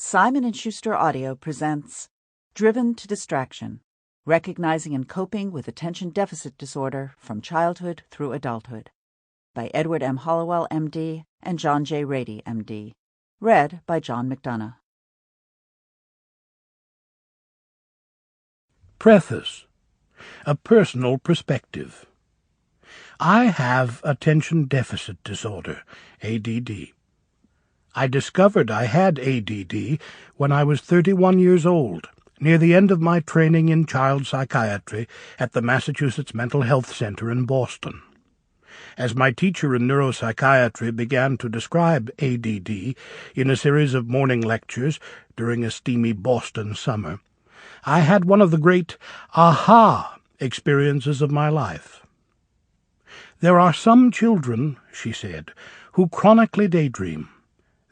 Simon & Schuster Audio presents Driven to Distraction, Recognizing and Coping with Attention Deficit Disorder from Childhood Through Adulthood by Edward M. Hallowell, M.D. and John J. Ratey, M.D. Read by John McDonough. Preface. A personal perspective. I have attention deficit disorder, ADD. I discovered I had ADD when I was 31 years old, near the end of my training in child psychiatry at the Massachusetts Mental Health Center in Boston. As my teacher in neuropsychiatry began to describe ADD in a series of morning lectures during a steamy Boston summer, I had one of the great aha experiences of my life. There are some children, she said, who chronically daydream.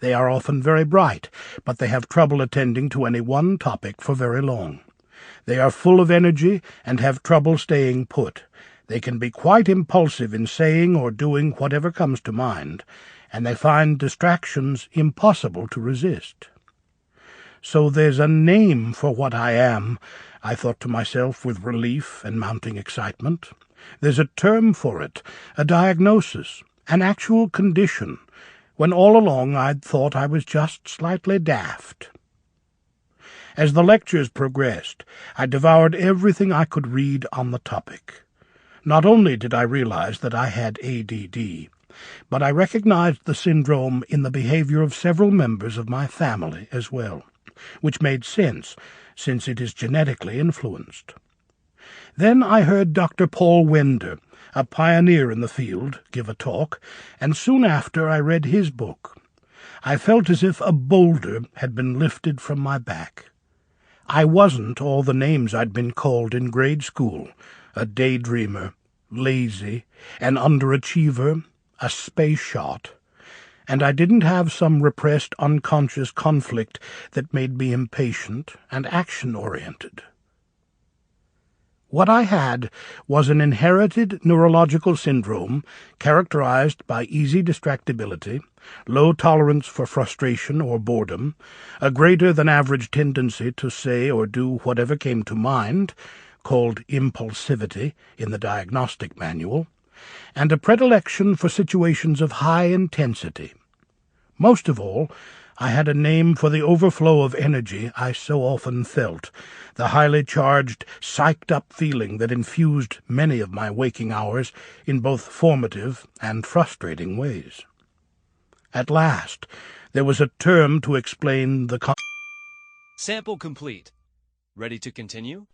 They are often very bright, but they have trouble attending to any one topic for very long. They are full of energy and have trouble staying put. They can be quite impulsive in saying or doing whatever comes to mind, and they find distractions impossible to resist. So there's a name for what I am, I thought to myself with relief and mounting excitement. There's a term for it, a diagnosis, an actual condition, when all along I'd thought I was just slightly daft. As the lectures progressed, I devoured everything I could read on the topic. Not only did I realize that I had ADD, but I recognized the syndrome in the behavior of several members of my family as well, which made sense, since it is genetically influenced. Then I heard Dr. Paul Wender, a pioneer in the field, give a talk, and soon after I read his book. I felt as if a boulder had been lifted from my back. I wasn't all the names I'd been called in grade school, a daydreamer, lazy, an underachiever, a space shot, and I didn't have some repressed unconscious conflict that made me impatient and action-oriented. What I had was an inherited neurological syndrome characterized by easy distractibility, low tolerance for frustration or boredom, a greater-than-average tendency to say or do whatever came to mind, called impulsivity in the diagnostic manual, and a predilection for situations of high intensity. Most of all, I had a name for the overflow of energy I so often felt, the highly charged, psyched-up feeling that infused many of my waking hours in both formative and frustrating ways. At last, there was a term to explain the Sample complete. Ready to continue?